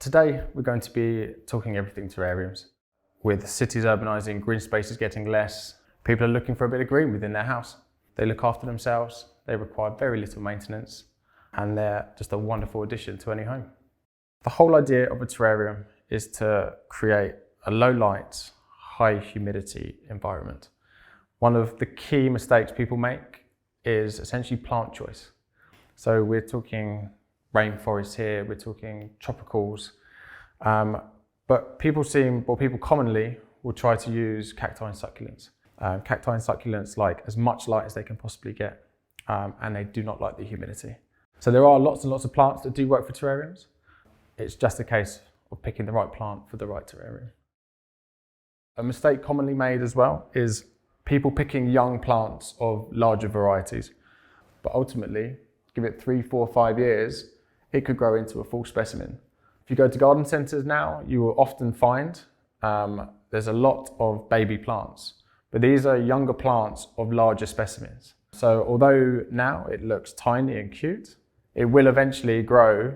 Today we're going to be talking everything terrariums. With cities urbanising, green space is getting less, people are looking for a bit of green within their house. They look after themselves, they require very little maintenance, and they're just a wonderful addition to any home. The whole idea of a terrarium is to create a low light, high humidity environment. One of the key mistakes people make is essentially plant choice. So we're talking rainforest here, we're talking tropicals, but people commonly will try to use cacti and succulents. Cacti and succulents like as much light as they can possibly get, and they do not like the humidity. So there are lots and lots of plants that do work for terrariums. It's just a case of picking the right plant for the right terrarium. A mistake commonly made as well is people picking young plants of larger varieties, but ultimately, give it 3, 4, 5 years, it could grow into a full specimen. If you go to garden centres now, you will often find there's a lot of baby plants, but these are younger plants of larger specimens. So although now it looks tiny and cute, it will eventually grow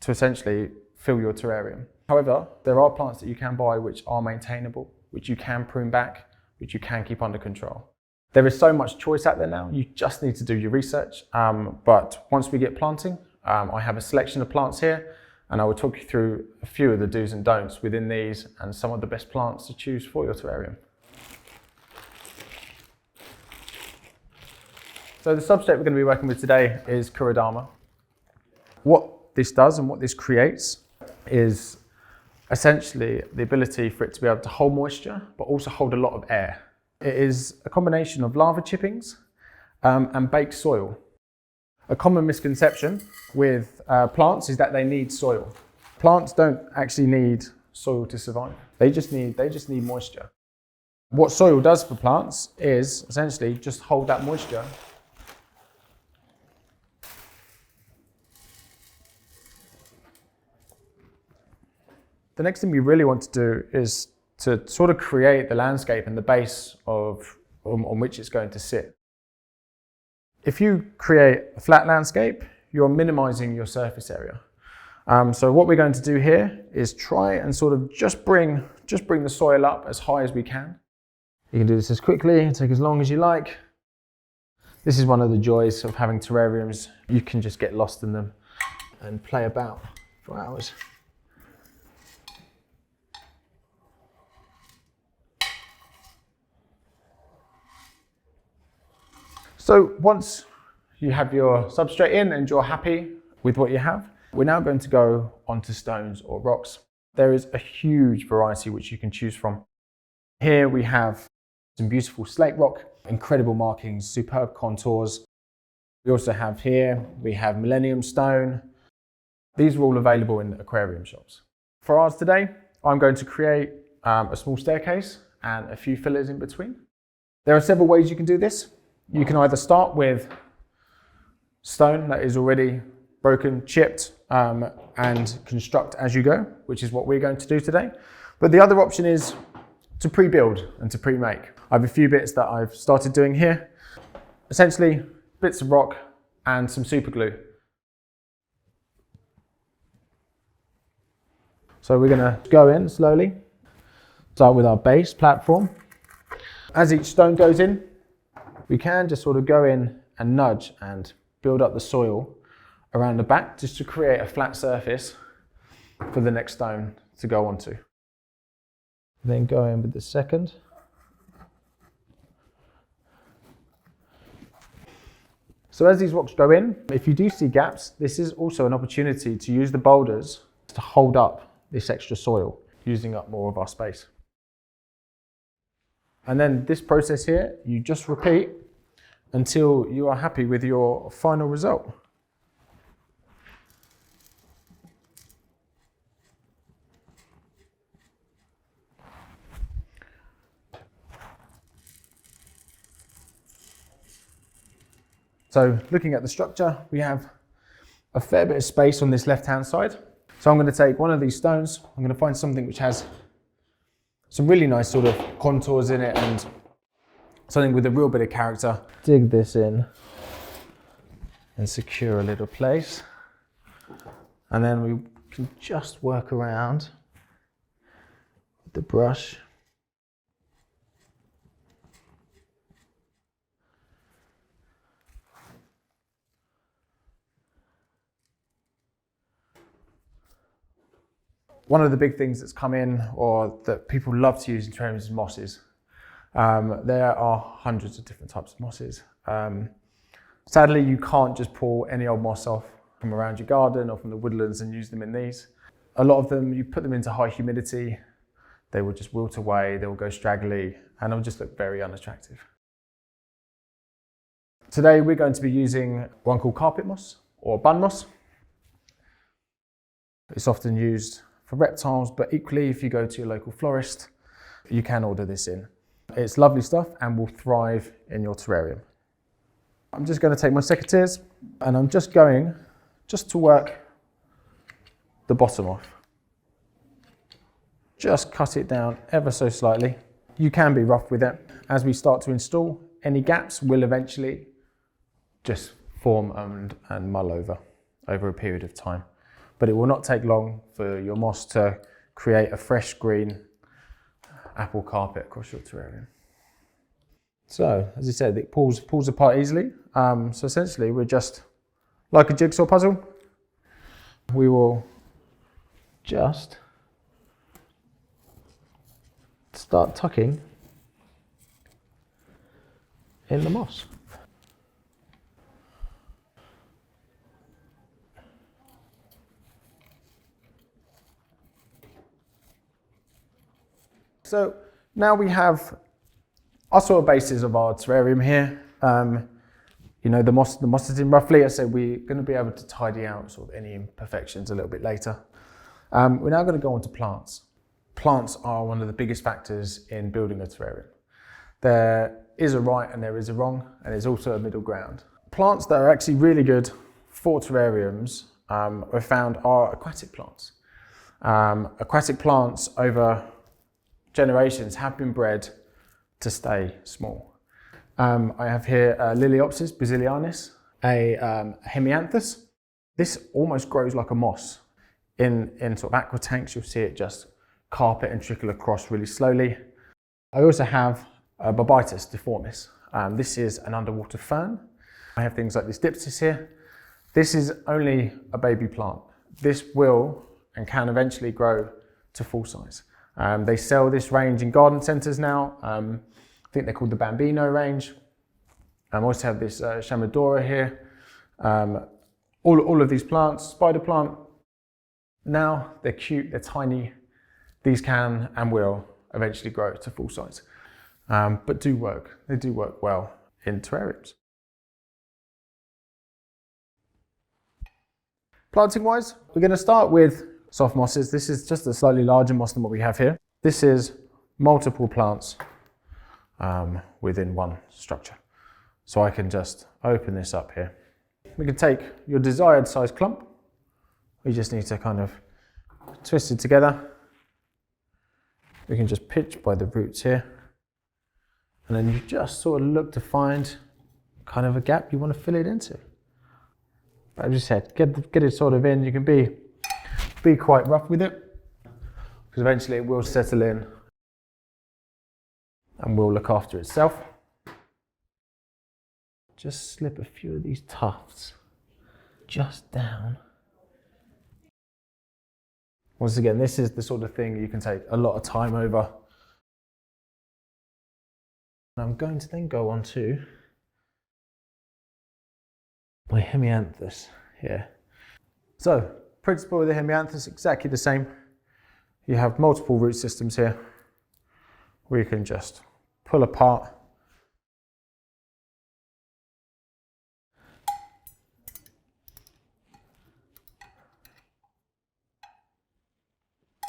to essentially fill your terrarium. However, there are plants that you can buy which are maintainable, which you can prune back, which you can keep under control. There is so much choice out there now, you just need to do your research. But once we get planting, I have a selection of plants here, and I will talk you through a few of the do's and don'ts within these and some of the best plants to choose for your terrarium. So the substrate we're going to be working with today is Kurodama. What this does and what this creates is essentially the ability for it to be able to hold moisture, but also hold a lot of air. It is a combination of lava chippings and baked soil. A common misconception with plants is that they need soil. Plants don't actually need soil to survive. They just need moisture. What soil does for plants is essentially just hold that moisture. The next thing we really want to do is to sort of create the landscape and the base on which it's going to sit. If you create a flat landscape, you're minimizing your surface area. So what we're going to do here is try and sort of just bring the soil up as high as we can. You can do this as quickly, take as long as you like. This is one of the joys of having terrariums. You can just get lost in them and play about for hours. So once you have your substrate in and you're happy with what you have, we're now going to go onto stones or rocks. There is a huge variety which you can choose from. Here we have some beautiful slate rock, incredible markings, superb contours. We also have we have Millenium stone. These are all available in aquarium shops. For ours today, I'm going to create a small staircase and a few fillers in between. There are several ways you can do this. You can either start with stone that is already broken, chipped, and construct as you go, which is what we're going to do today. But the other option is to pre-build and to pre-make. I have a few bits that I've started doing here. Essentially, bits of rock and some super glue. So we're going to go in slowly, start with our base platform. As each stone goes in, we can just sort of go in and nudge and build up the soil around the back just to create a flat surface for the next stone to go onto. Then go in with the second. So as these rocks go in, if you do see gaps, this is also an opportunity to use the boulders to hold up this extra soil, using up more of our space. And then this process here, you just repeat until you are happy with your final result. So looking at the structure, we have a fair bit of space on this left-hand side. So I'm going to take one of these stones, I'm going to find something which has some really nice sort of contours in it and something with a real bit of character. Dig this in and secure a little place. And then we can just work around with the brush. One of the big things that's come in, or that people love to use in terrariums, is mosses. There are hundreds of different types of mosses. Sadly, you can't just pull any old moss off from around your garden or from the woodlands and use them in these. A lot of them, you put them into high humidity, they will just wilt away, they will go straggly, and they'll just look very unattractive. Today, we're going to be using one called carpet moss or bun moss. It's often used for reptiles, but equally, if you go to your local florist, you can order this in. It's lovely stuff and will thrive in your terrarium. I'm just going to take my secateurs and I'm just going to work the bottom off. Just cut it down ever so slightly. You can be rough with it. As we start to install, any gaps will eventually just form and mull over a period of time. But it will not take long for your moss to create a fresh green apple carpet across your terrarium. So, as I said, it pulls apart easily. So essentially, we're just like a jigsaw puzzle. We will just start tucking in the moss. So now we have our sort of basis of our terrarium here. You know, the moss is in roughly. I said we're going to be able to tidy out sort of any imperfections a little bit later. We're now going to go on to plants. Plants are one of the biggest factors in building a terrarium. There is a right and there is a wrong, and there's also a middle ground. Plants that are actually really good for terrariums, I've found, are aquatic plants. Aquatic plants over generations have been bred to stay small. I have here Lilaeopsis Brasiliensis, a Hemianthus. This almost grows like a moss. In sort of aqua tanks, you'll see it just carpet and trickle across really slowly. I also have Bobitis deformis. This is an underwater fern. I have things like this Dipsis here. This is only a baby plant. This will and can eventually grow to full size. They sell this range in garden centres now. I think they're called the Bambino range. I also have this Chamaedorea here. All of these plants, spider plant, now they're cute, they're tiny. These can and will eventually grow to full size, but do work. They do work well in terrariums. Planting wise, we're going to start with soft mosses. This is just a slightly larger moss than what we have here. This is multiple plants within one structure. So I can just open this up here. We can take your desired size clump. We just need to kind of twist it together. We can just pinch by the roots here. And then you just sort of look to find kind of a gap you want to fill it into. But as I said, get it sort of in. You can be quite rough with it, because eventually it will settle in and will look after itself. Just slip a few of these tufts just down. Once again, this is the sort of thing you can take a lot of time over. I'm going to then go on to my Hemianthus here. So, principle of the Hemianthus, exactly the same. You have multiple root systems here where you can just pull apart.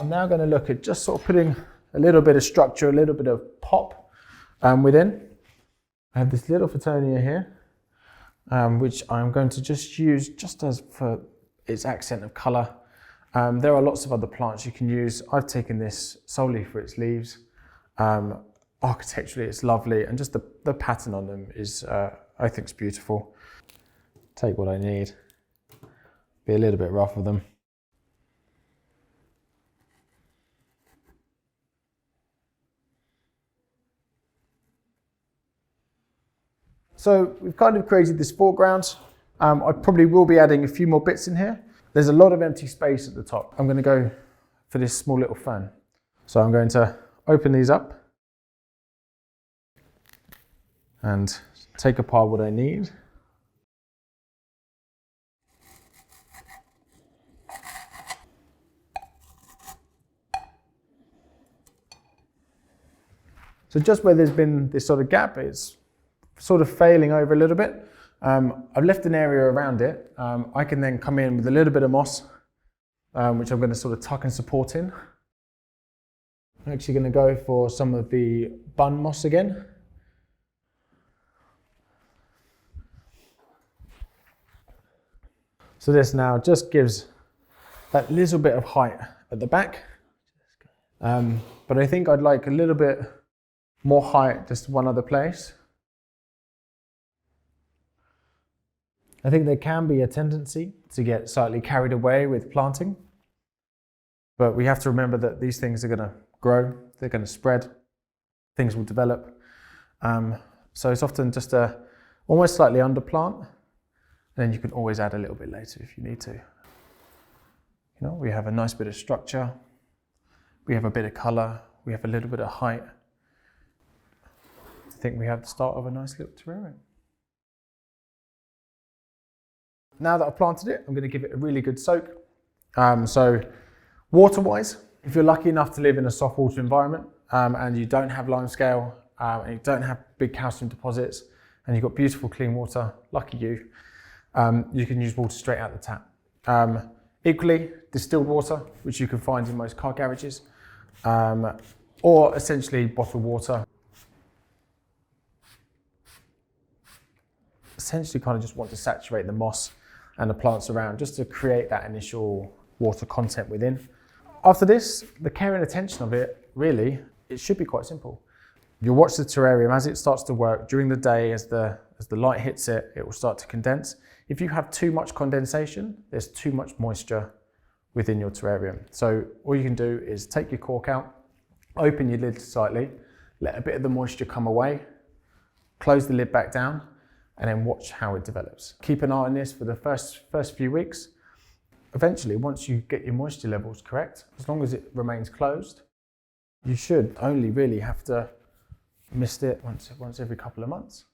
I'm now going to look at just sort of putting a little bit of structure, a little bit of pop within. I have this little Fittonia here, which I'm going to just use just as for its accent of colour. There are lots of other plants you can use. I've taken this solely for its leaves. Architecturally, it's lovely, and just the pattern on them is, I think, it's beautiful. Take what I need, be a little bit rough with them. So we've kind of created this foreground. I probably will be adding a few more bits in here. There's a lot of empty space at the top. I'm going to go for this small little fern. So I'm going to open these up and take apart what I need. So just where there's been this sort of gap, it's sort of failing over a little bit. I've left an area around it. I can then come in with a little bit of moss, which I'm going to sort of tuck and support in. I'm actually going to go for some of the bun moss again. So this now just gives that little bit of height at the back. But I think I'd like a little bit more height just one other place. I think there can be a tendency to get slightly carried away with planting, but we have to remember that these things are going to grow, they're going to spread, things will develop. So it's often just almost slightly underplant, and then you can always add a little bit later if you need to. We have a nice bit of structure, we have a bit of colour, we have a little bit of height. I think we have the start of a nice little terrarium. Now that I've planted it, I'm going to give it a really good soak. So water-wise, if you're lucky enough to live in a soft water environment and you don't have limescale and you don't have big calcium deposits and you've got beautiful clean water, lucky you, you can use water straight out the tap. Equally, distilled water, which you can find in most car garages, or essentially bottled water. Essentially kind of just want to saturate the moss and the plants around just to create that initial water content within. After this, the care and attention of it, really, it should be quite simple. You'll watch the terrarium as it starts to work during the day. As the light hits it, it will start to condense. If you have too much condensation, there's too much moisture within your terrarium. So all you can do is take your cork out, open your lid slightly, let a bit of the moisture come away, close the lid back down, and then watch how it develops. Keep an eye on this for the first few weeks. Eventually, once you get your moisture levels correct, as long as it remains closed, you should only really have to mist it once every couple of months.